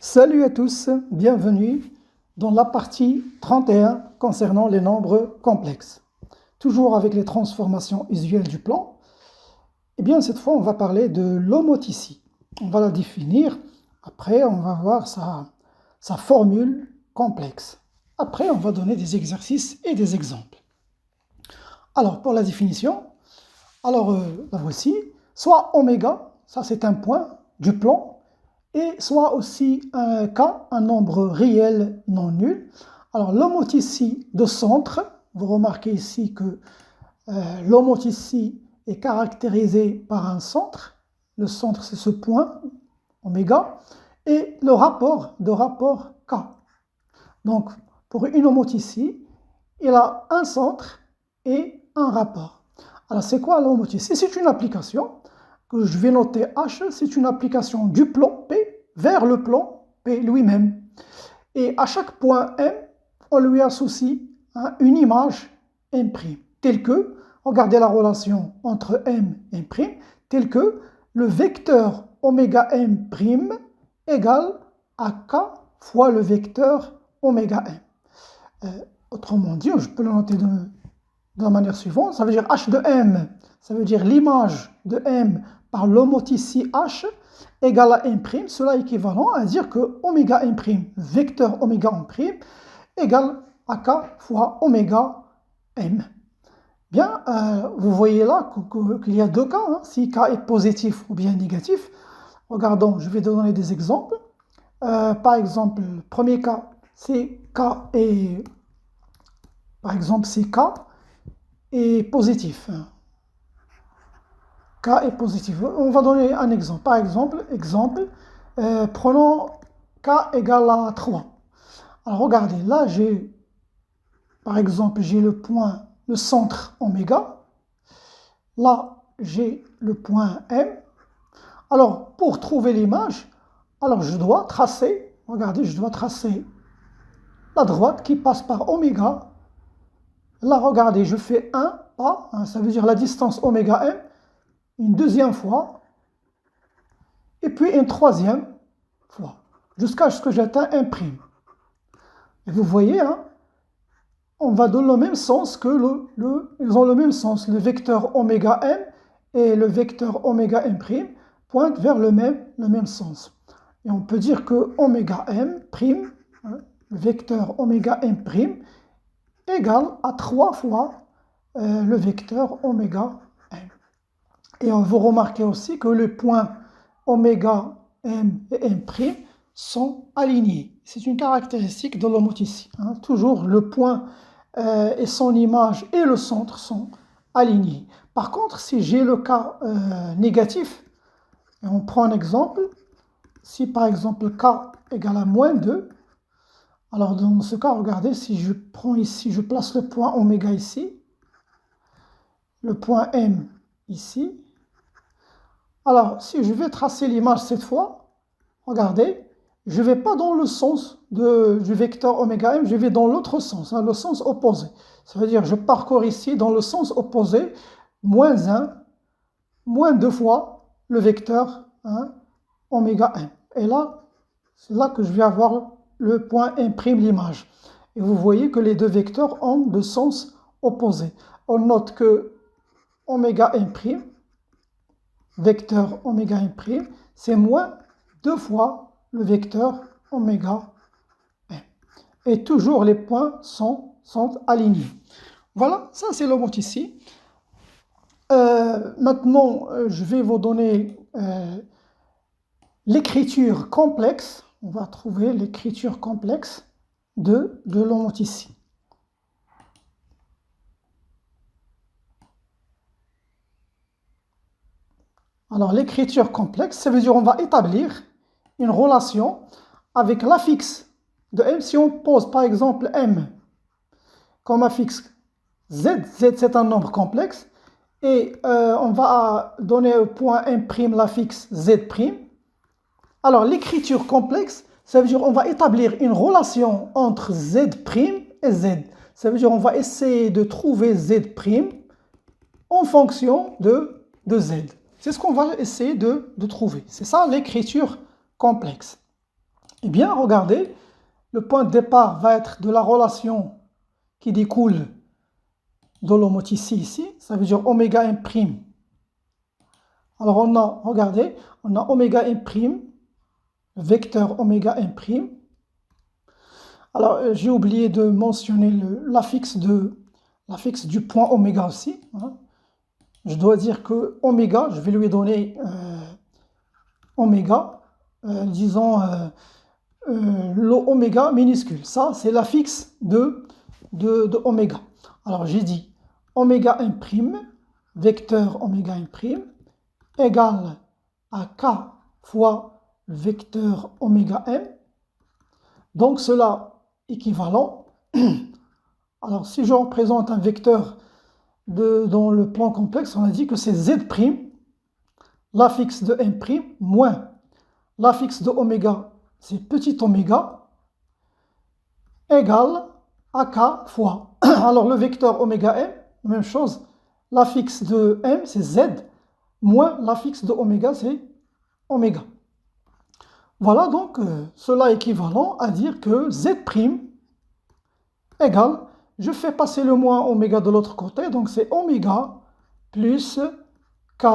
Salut à tous, bienvenue dans la partie 31 concernant les nombres complexes. Toujours avec les transformations usuelles du plan. Eh bien, cette fois, on va parler de l'homothétie. On va la définir. Après, on va voir sa formule complexe. Après, on va donner des exercices et des exemples. Alors, pour la définition, la voici. Soit oméga, ça c'est un point du plan, et soit aussi un K, un nombre réel non nul. Alors l'homothétie de centre, vous remarquez ici que l'homothétie est caractérisée par un centre. Le centre, c'est ce point, oméga, et le rapport K. Donc, pour une homothétie, il a un centre et un rapport. Alors, c'est quoi l'homothétie? C'est une application que je vais noter H, c'est une application du plan P vers le plan P lui-même. Et à chaque point M, on lui associe une image M', telle que, regardez la relation entre M et M', telle que le vecteur oméga M' égale à K fois le vecteur oméga M. Autrement dit, je peux le noter de la manière suivante, ça veut dire H de M, ça veut dire l'image de M par l'homothétie H égale à M', cela est équivalent à dire que oméga M', vecteur oméga M', égale à K fois oméga M. Bien, vous voyez là qu'il y a deux cas, si K est positif ou bien négatif. Regardons, je vais donner des exemples. Par exemple, le premier cas, c'est K est, par exemple, c'est K est positif. K est positif. On va donner un exemple. Par exemple, prenons K égale à 3. Alors regardez, là j'ai, par exemple, j'ai le point, le centre oméga. Là, j'ai le point M. Alors, pour trouver l'image, alors je dois tracer, regardez, je dois tracer la droite qui passe par oméga. Là, regardez, je fais un pas, ça veut dire la distance oméga M, une deuxième fois, et puis une troisième fois, jusqu'à ce que j'atteigne un prime. Et vous voyez, on va dans le même sens que ils ont le même sens. Le vecteur oméga M et le vecteur oméga M' pointent vers le même sens. Et on peut dire que oméga M', le vecteur oméga M' égale à 3 fois le vecteur oméga M. Et vous remarquez aussi que les points oméga M et M' sont alignés. C'est une caractéristique de l'homothétie. Toujours le point et son image et le centre sont alignés. Par contre, si j'ai le cas négatif, et on prend un exemple, si par exemple K égale à moins 2, alors dans ce cas, regardez, si je prends ici, je place le point oméga ici, le point M ici. Alors, si je vais tracer l'image cette fois, regardez, je ne vais pas dans le sens du vecteur oméga M, je vais dans l'autre sens, le sens opposé. Ça veut dire je parcours ici dans le sens opposé, moins 1, moins 2 fois le vecteur oméga M. Et là, c'est là que je vais avoir le point M', l'image. Et vous voyez que les deux vecteurs ont de sens opposés. On note que oméga M', vecteur oméga M', c'est moins 2 fois le vecteur oméga M. Et toujours les points sont alignés. Voilà, ça c'est l'homothétie. Maintenant, je vais vous donner l'écriture complexe. On va trouver l'écriture complexe de l'homothétie. Alors, l'écriture complexe, ça veut dire qu'on va établir une relation avec l'affixe de M. Si on pose par exemple M comme affixe Z, Z c'est un nombre complexe, et on va donner au point M' l'affixe Z'. Alors l'écriture complexe, ça veut dire qu'on va établir une relation entre Z' et Z. Ça veut dire qu'on va essayer de trouver Z' en fonction de Z. C'est ce qu'on va essayer de trouver. C'est ça l'écriture complexe. Eh bien, regardez, le point de départ va être de la relation qui découle de l'homoticie ici, ça veut dire oméga M'. Alors on a, regardez, on a oméga M', vecteur oméga M'. Alors j'ai oublié de mentionner l'affixe du point oméga aussi. Hein. Je dois dire que oméga, je vais lui donner oméga, disons l'oméga minuscule. Ça, c'est l'affixe de oméga. Alors j'ai dit oméga M', vecteur oméga M', égale à k fois le vecteur oméga m. Donc cela équivalent. Alors si je représente un vecteur dans le plan complexe, on a dit que c'est z', l'affixe de m', moins l'affixe de oméga, c'est petit oméga, égale à k fois. Alors le vecteur oméga m, même chose, l'affixe de m, c'est z, moins l'affixe de oméga, c'est oméga. Voilà donc cela équivalent à dire que z' égale, je fais passer le moins oméga de l'autre côté, donc c'est oméga plus k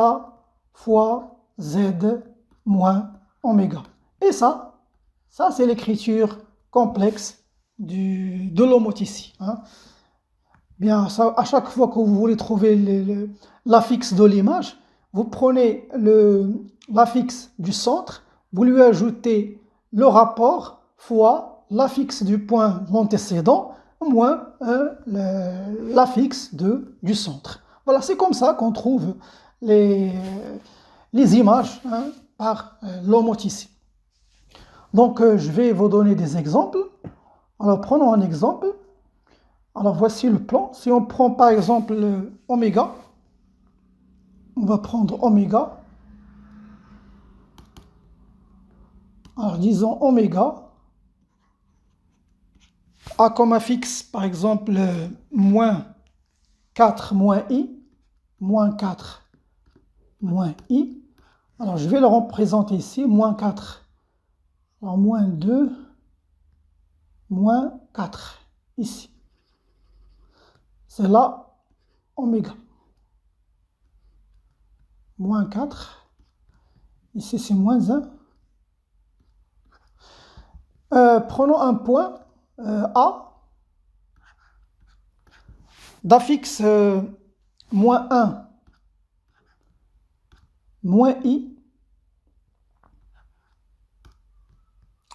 fois z moins oméga. Et ça c'est l'écriture complexe de l'homoticie. Hein. Bien, ça, à chaque fois que vous voulez trouver l'affixe de l'image, vous prenez l'affixe du centre, vous lui ajoutez le rapport fois l'affixe du point antécédent moins l'affixe du centre. Voilà, c'est comme ça qu'on trouve les images hein, par l'homoticie. Donc, je vais vous donner des exemples. Alors, prenons un exemple. Alors, voici le plan. Si on prend par exemple oméga, on va prendre oméga. Alors, disons oméga a comme affixe, par exemple, moins 4 moins i, moins 4 moins i. Alors, je vais le représenter ici, moins 4, alors moins 2, moins 4, ici. C'est là, oméga. Moins 4, ici c'est moins 1. Prenons un point A, d'affixe moins 1, moins i,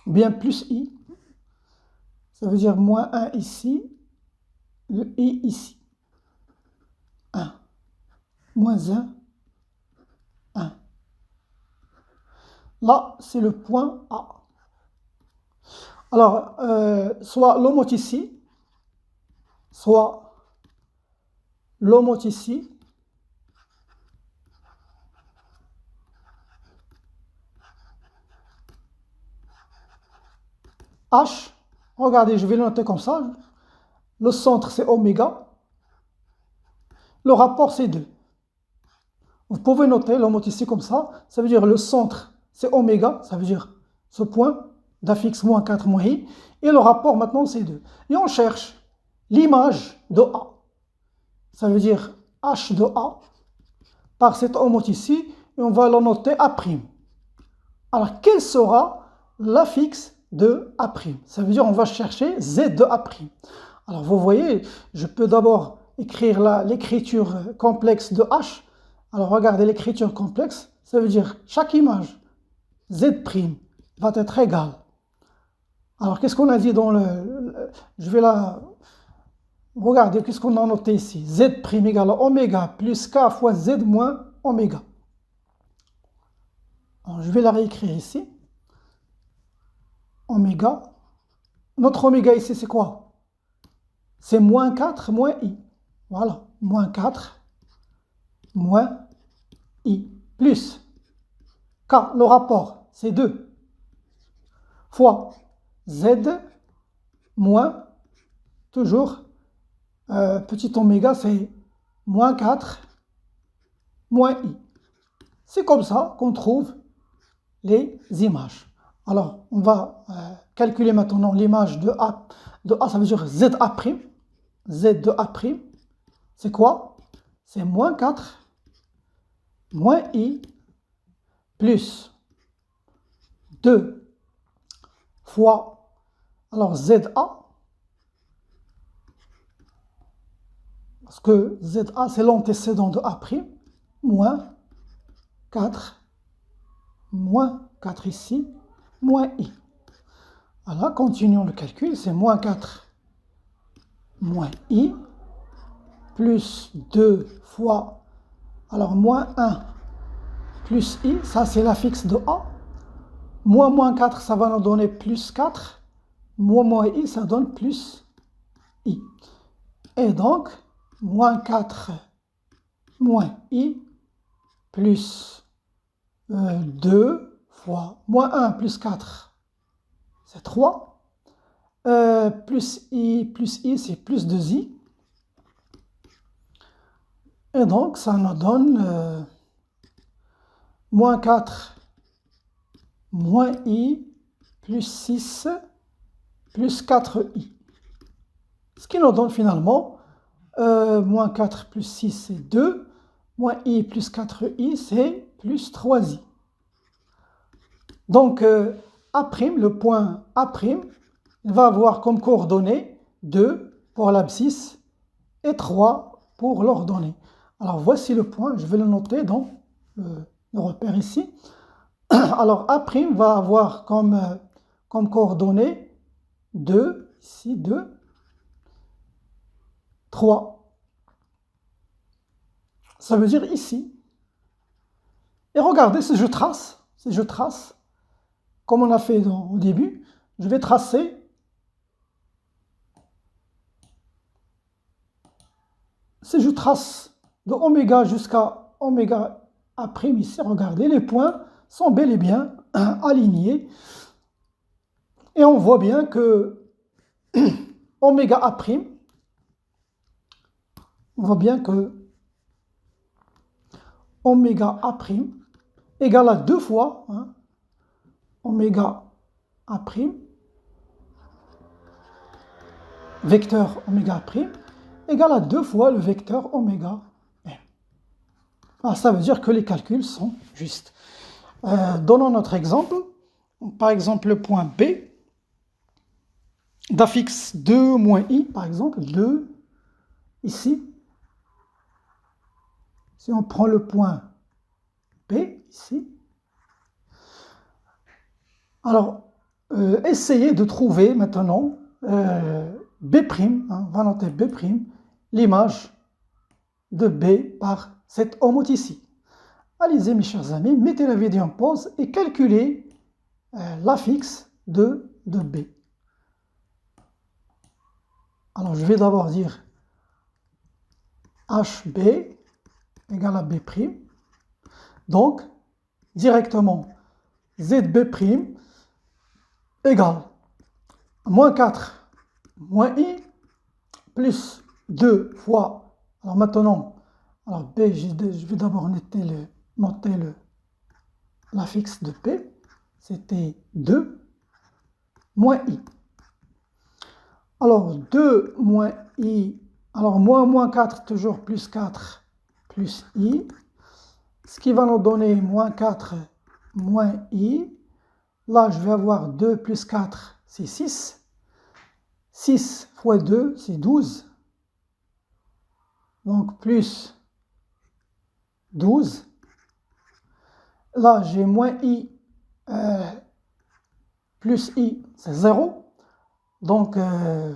bien plus i, ça veut dire moins 1 ici, le i ici, 1, moins 1, 1. Là, c'est le point A. Alors, soit l'homoticie, soit l'homoticie, H, regardez, je vais le noter comme ça, le centre c'est oméga, le rapport c'est 2. Vous pouvez noter l'homoticie comme ça veut dire le centre c'est oméga, ça veut dire ce point d'affixe moins 4 moins i, et le rapport maintenant c'est 2. Et on cherche l'image de A, ça veut dire H de A, par cette homoticie, et on va le noter A'. Alors quel sera l'affixe de A'? Ça veut dire on va chercher Z de A'. Alors vous voyez, je peux d'abord écrire l'écriture complexe de H. Alors regardez l'écriture complexe, ça veut dire chaque image Z' va être égale. Alors qu'est-ce qu'on a dit dans je vais regardez, qu'est-ce qu'on a noté ici? Z' égale à oméga plus K fois Z moins oméga. Alors, je vais la réécrire ici. Oméga. Notre oméga ici, c'est quoi? C'est moins 4 moins i. Voilà, moins 4 moins i. Plus K, le rapport, c'est 2. Fois Z moins, toujours, petit oméga, c'est moins 4 moins i. C'est comme ça qu'on trouve les images. Alors, on va calculer maintenant l'image de A. De A, ça veut dire ZA'. Z de A', c'est quoi? C'est moins 4, moins I, plus 2 fois, alors ZA, parce que ZA c'est l'antécédent de A', moins 4, ici, moins I. Voilà, continuons le calcul, c'est moins 4, moins I, plus 2 fois, alors moins 1, plus I, ça c'est la fixe de A, moins 4, ça va nous donner plus 4, moins I, ça donne plus I. Et donc, moins 4, moins I, plus 2 fois, moins 1 plus 4, c'est 3, plus I, c'est plus 2I. Et donc, ça nous donne moins 4, moins I, plus 6, plus 4I. Ce qui nous donne finalement moins 4 plus 6, c'est 2, moins I plus 4I, c'est plus 3I. Donc, A', le point A', il va avoir comme coordonnées 2 pour l'abscisse et 3 pour l'ordonnée. Alors, voici le point, je vais le noter dans le repère ici. Alors, A' va avoir comme coordonnées 2, ici 2, 3. Ça veut dire ici. Et regardez, si je trace, comme on a fait au début, je vais tracer si je trace de oméga jusqu'à oméga A' ici, regardez, les points sont bel et bien alignés. Et on voit bien que oméga A', on voit bien que oméga A' égale à 2 fois oméga A', vecteur oméga A' égale à 2 fois le vecteur oméga M. Alors, ça veut dire que les calculs sont justes. Donnons notre exemple. Par exemple, le point B d'affixe 2 moins I, par exemple, 2 ici. Si on prend le point B ici, alors essayez de trouver maintenant B', on va noter B', l'image de B par cette omote ici. Allez-y mes chers amis, mettez la vidéo en pause et calculez l'affixe de B. Alors je vais d'abord dire HB égale à B'. Donc, directement, ZB' égale moins 4 moins I plus 2 fois. Alors maintenant, alors B, je vais d'abord noter l'affixe de P. C'était 2 moins I. Alors 2 moins I, alors moins 4, toujours plus 4 plus I, ce qui va nous donner moins 4 moins I. Là, je vais avoir 2 plus 4, c'est 6. 6 fois 2, c'est 12. Donc, plus 12. Là, j'ai moins I plus I, c'est 0. Donc,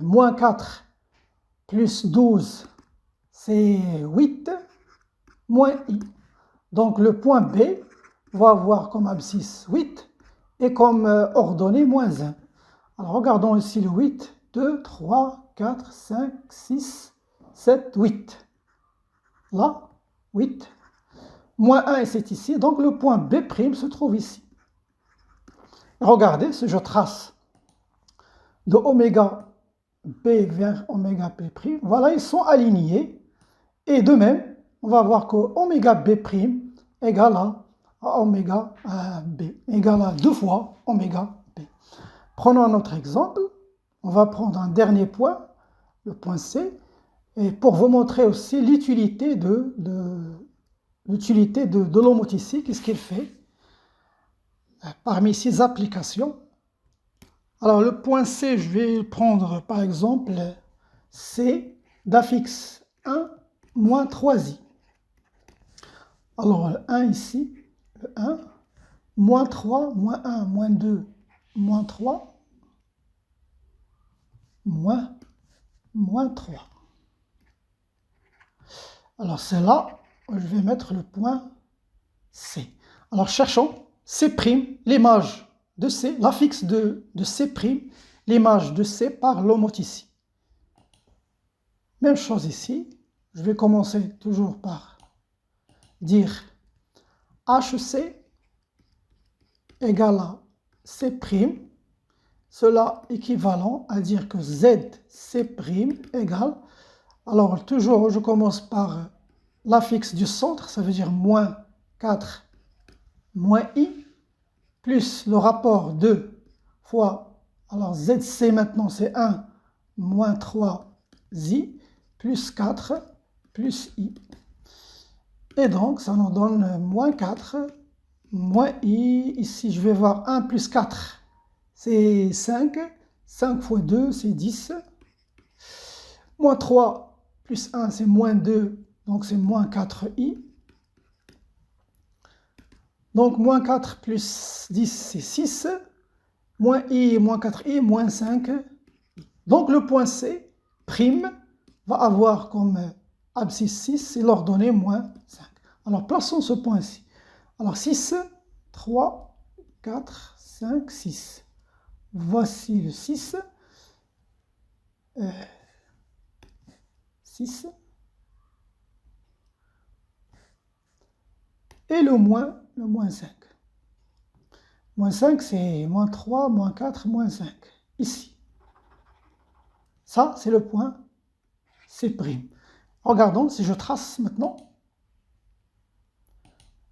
moins 4 plus 12, c'est 8, moins I. Donc, le point B va avoir comme abscisse 8 et comme ordonnée moins 1. Alors, regardons ici le 8. 2, 3, 4, 5, 6, 7, 8. Là, 8. Moins 1 et c'est ici. Donc, le point B' se trouve ici. Regardez, si je trace de oméga B vers oméga P', voilà, ils sont alignés. Et de même, on va voir que oméga B' égale à oméga B, égale à 2 fois oméga Prenons un autre exemple. On va prendre un dernier point, le point C, et pour vous montrer aussi l'utilité de l'homoticie, qu'est-ce qu'il fait parmi ses applications. Alors le point C, je vais prendre par exemple C d'affixe 1 moins 3i. Alors le 1 ici, le 1, moins 3, moins 1, moins 2, moins 3, moins 3. Alors c'est là où je vais mettre le point C. Alors cherchons C', l'image de C, l'affixe de C', l'image de C par l'homoticie. Même chose ici, je vais commencer toujours par dire HC égale à C', cela équivalent à dire que ZC' égale, alors toujours je commence par l'affixe du centre, ça veut dire moins 4 moins i, plus le rapport 2 fois, alors ZC maintenant c'est 1 moins 3i, plus 4 plus i. Et donc ça nous donne moins 4 moins i, ici je vais voir 1 plus 4, c'est 5, 5 fois 2 c'est 10, moins 3 plus 1 c'est moins 2, donc c'est moins 4i. Donc, moins 4 plus 10, c'est 6. Moins i, moins 4i, moins 5. Donc, le point C, prime, va avoir comme abscisse 6 et l'ordonnée moins 5. Alors, plaçons ce point ici. Alors, 6, 3, 4, 5, 6. Voici le 6. 6. Et le moins 5. Moins 5, c'est moins 3, moins 4, moins 5. Ici. Ça, c'est le point C'. Regardons, si je trace maintenant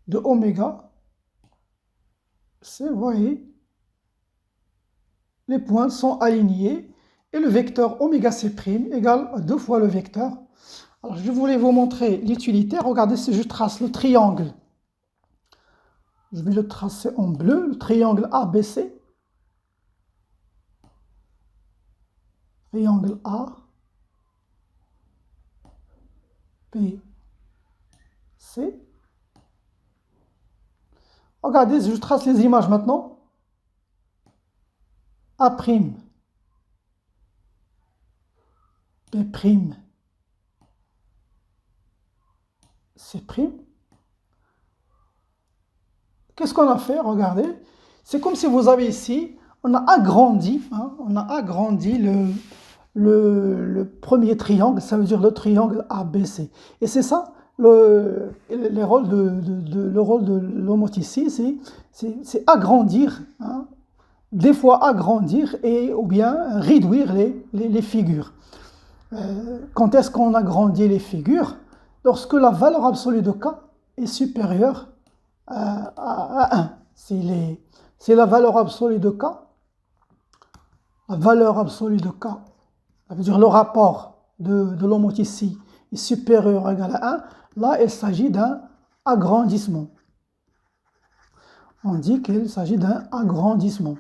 de oméga, vous voyez, les points sont alignés et le vecteur oméga C' égale à 2 fois le vecteur. Alors, je voulais vous montrer l'utilité. Regardez si je trace le triangle. Je vais le tracer en bleu, le triangle ABC. Triangle A, B, C. Regardez, je trace les images maintenant. A', B', C'. Qu'est-ce qu'on a fait? Regardez. C'est comme si vous avez ici, on a agrandi le premier triangle, ça veut dire le triangle ABC. Et c'est ça, le rôle de l'homoticie, c'est agrandir, hein, des fois agrandir et ou bien réduire les figures. Quand est-ce qu'on agrandit les figures? Lorsque la valeur absolue de K est supérieure à 1. C'est la valeur absolue de K. La valeur absolue de K, ça veut dire le rapport de l'homoticie est supérieur ou égal à 1. Là, il s'agit d'un agrandissement. On dit qu'il s'agit d'un agrandissement.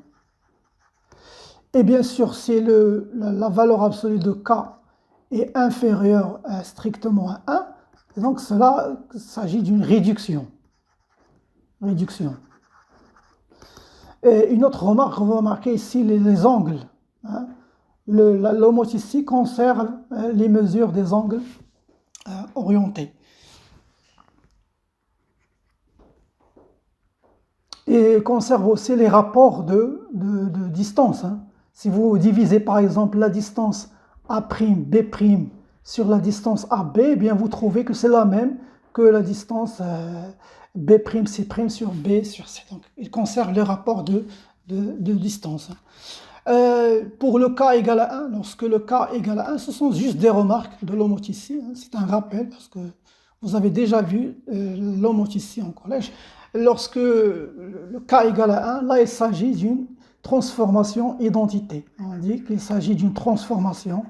Et bien sûr, si la valeur absolue de K est inférieure strictement à 1, donc cela s'agit d'une réduction. Et une autre remarque, on va remarquer ici les angles. Hein. L'homoticie conserve les mesures des angles orientés. Et conserve aussi les rapports de distance. Hein. Si vous divisez par exemple la distance A', B' sur la distance AB, eh bien vous trouvez que c'est la même que la distance B', C' sur B sur C. Donc il conserve les rapports de distance. Pour le K égale à 1, lorsque le K égale à 1, ce sont juste des remarques de l'homoticie. Hein. C'est un rappel parce que vous avez déjà vu l'homoticie en collège. Lorsque le K égale à 1, là il s'agit d'une transformation identité. On dit qu'il s'agit d'une transformation,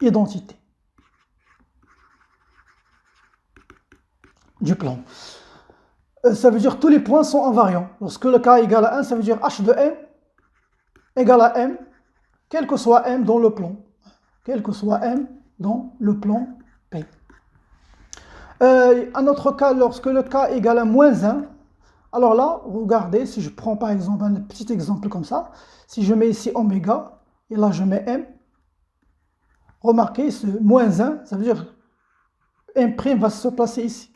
identité du plan. Ça veut dire que tous les points sont invariants. Lorsque le k égale à 1, ça veut dire h de m égale à m, quel que soit m dans le plan. Quel que soit m dans le plan P. Un autre cas, lorsque le k égale à moins 1, alors là, regardez, si je prends par exemple un petit exemple comme ça, si je mets ici oméga, et là je mets m, remarquez, ce moins 1, ça veut dire m' va se placer ici,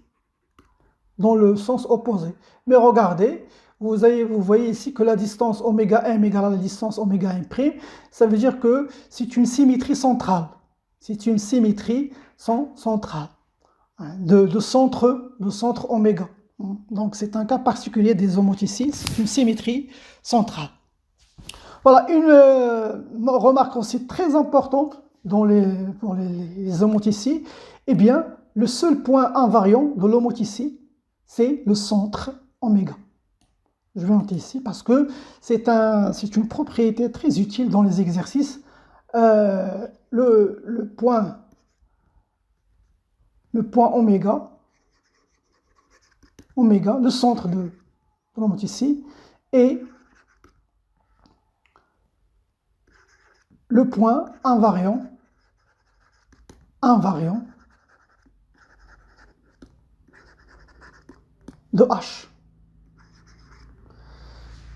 dans le sens opposé. Mais regardez, vous voyez ici que la distance oméga m égale à la distance oméga m', ça veut dire que c'est une symétrie centrale. C'est une symétrie centrale de centre oméga. Donc c'est un cas particulier des homoticies, c'est une symétrie centrale. Voilà, une remarque aussi très importante pour les homoticies, eh bien, le seul point invariant de l'homoticie, c'est le centre oméga. Je vais noter ici parce que c'est une propriété très utile dans les exercices. Le point oméga, le centre de l'homoticie, est le point invariant de H.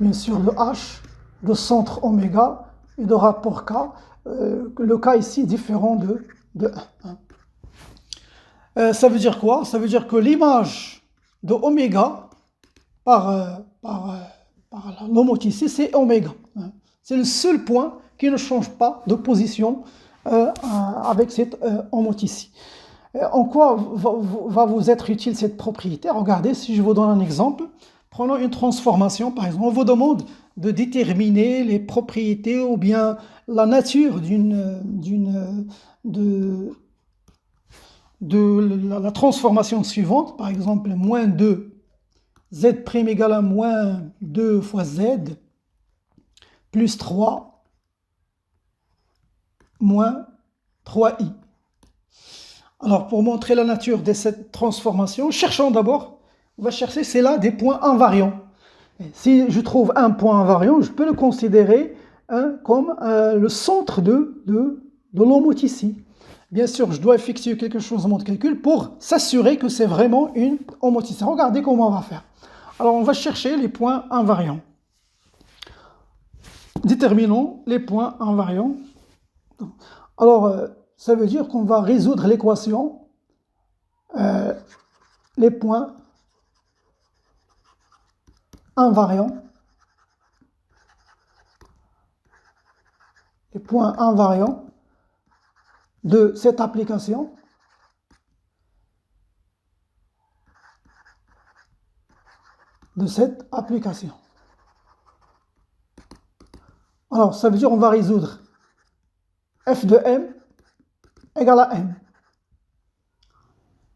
Bien sûr, le H, de centre oméga et de rapport K, le K ici est différent de 1. Ça veut dire quoi? Ça veut dire que l'image de oméga par l'homoticie, c'est oméga. C'est le seul point qui ne change pas de position avec cette homoticie. En quoi va vous être utile cette propriété? Regardez, si je vous donne un exemple, prenons une transformation, par exemple, on vous demande de déterminer les propriétés ou bien la nature de la transformation suivante, par exemple, moins 2, z' égale à moins 2 fois z, plus 3, moins 3i. Alors, pour montrer la nature de cette transformation, cherchons d'abord, on va chercher, c'est là des points invariants. Et si je trouve un point invariant, je peux le considérer comme le centre de l'homoticie. Bien sûr, je dois effectuer quelque chose dans mon calcul pour s'assurer que c'est vraiment une homoticie. Regardez comment on va faire. Alors, on va chercher les points invariants. Déterminons les points invariants. Alors, ça veut dire qu'on va résoudre l'équation, les points invariants, de cette application. Alors, ça veut dire qu'on va résoudre f de m égale à m.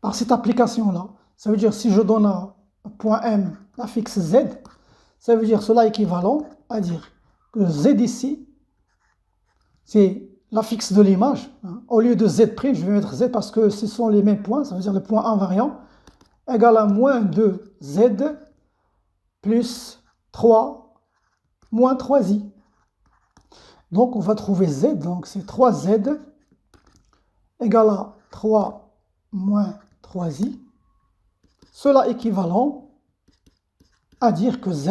Par cette application-là, ça veut dire si je donne à point m la fixe z, ça veut dire cela équivalent à dire que z ici, c'est la fixe de l'image. Au lieu de z', je vais mettre z parce que ce sont les mêmes points, ça veut dire le point invariant, égale à moins 2z plus 3 moins 3i. Donc on va trouver z, donc c'est 3z égale à 3 moins 3i. Cela équivalent à dire que z,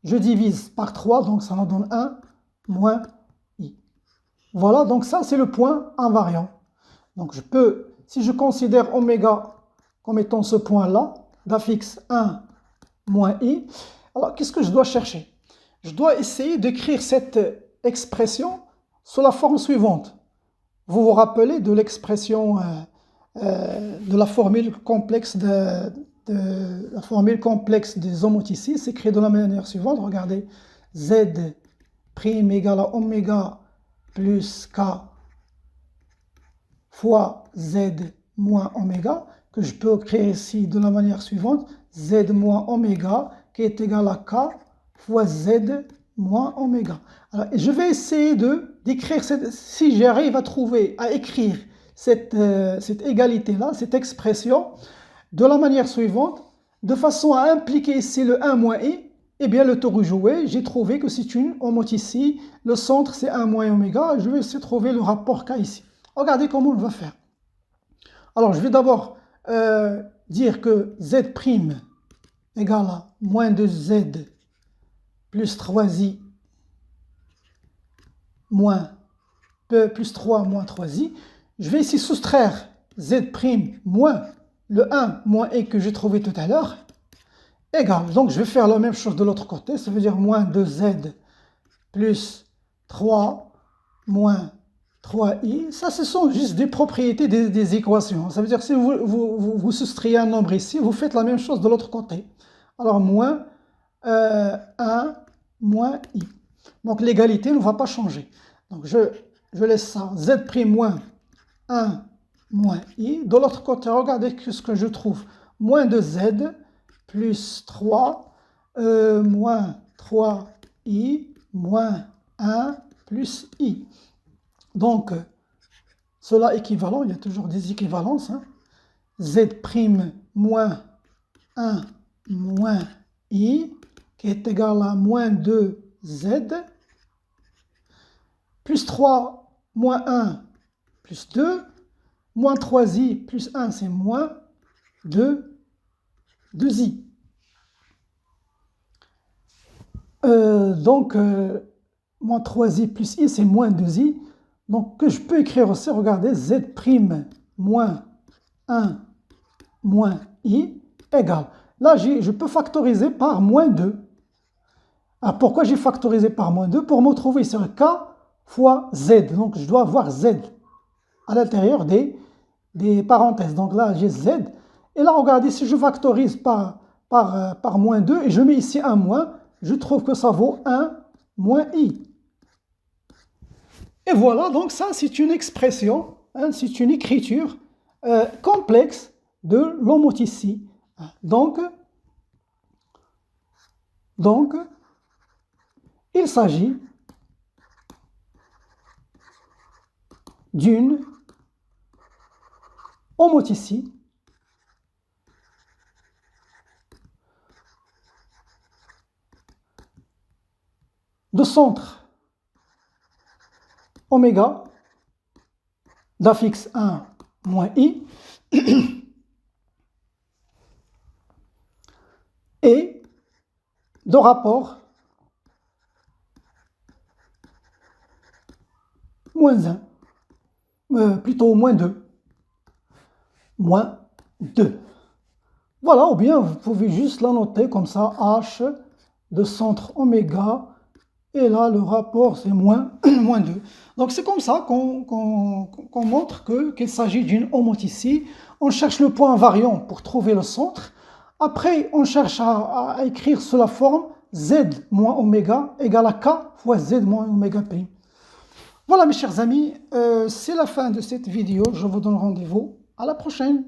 je divise par 3, donc ça me donne 1 moins i. Voilà, donc ça c'est le point invariant. Donc je peux, si je considère oméga comme étant ce point-là, d'affixe 1 moins i, alors qu'est-ce que je dois chercher? Je dois essayer d'écrire cette expression sous la forme suivante. Vous vous rappelez de l'expression de la formule complexe des homoticies, c'est écrit de la manière suivante. Regardez, z' égale à oméga plus k fois z moins oméga. que je peux écrire ici de la manière suivante, Z moins oméga qui est égal à K fois Z moins oméga. Alors, je vais essayer d'écrire, si j'arrive à trouver, à écrire cette égalité-là, cette expression, de la manière suivante, de façon à impliquer ici le 1 moins i, eh bien le tour est joué, j'ai trouvé que c'est une homothétie, le centre c'est 1 moins oméga, je vais essayer de trouver le rapport K ici. Regardez comment on va faire. Alors je vais d'abord dire que Z' égale à moins 2Z plus 3i moins plus 3 moins 3i. Je vais ici soustraire Z' moins le 1 moins i que j'ai trouvé tout à l'heure, égal. Donc je vais faire la même chose de l'autre côté, ça veut dire moins 2Z plus 3 moins 3i. Ça, ce sont juste des propriétés des équations. Ça veut dire que si vous soustrayez un nombre ici, vous faites la même chose de l'autre côté. Alors moins 1 moins i. Donc l'égalité ne va pas changer. Donc je laisse ça, Z' moins 1 moins i. De l'autre côté, regardez ce que je trouve. Moins 2Z plus 3 moins 3i moins 1 plus i. Donc, cela équivalent, il y a toujours des équivalences. Hein. Z' moins 1 moins i qui est égal à moins 2z plus 3 moins 1 plus 2 moins 3i plus 1 c'est moins 2i. Donc, moins 3i plus i c'est moins 2i. Donc, que je peux écrire aussi, regardez, Z' moins 1 moins i égale. Là, je peux factoriser par moins 2. Alors, pourquoi j'ai factorisé par moins 2? Pour me trouver sur K fois Z. Donc, je dois avoir Z à l'intérieur des parenthèses. Donc là, j'ai Z. Et là, regardez, si je factorise par moins 2 et je mets ici un moins, je trouve que ça vaut 1 moins i. Et voilà, donc ça, c'est une expression, hein, c'est une écriture complexe de l'homothétie. Donc, il s'agit d'une homothétie de centre oméga d'affixe 1 moins i et de rapport moins 1, plutôt moins 2. Moins 2. Voilà, ou bien vous pouvez juste la noter comme ça, H de centre oméga, et là le rapport c'est moins 2. Donc c'est comme ça qu'on montre qu'il s'agit d'une homothétie. On cherche le point invariant pour trouver le centre. Après, on cherche à écrire sous la forme Z moins oméga égale à K fois Z moins oméga prime. Voilà mes chers amis, c'est la fin de cette vidéo. Je vous donne rendez-vous à la prochaine.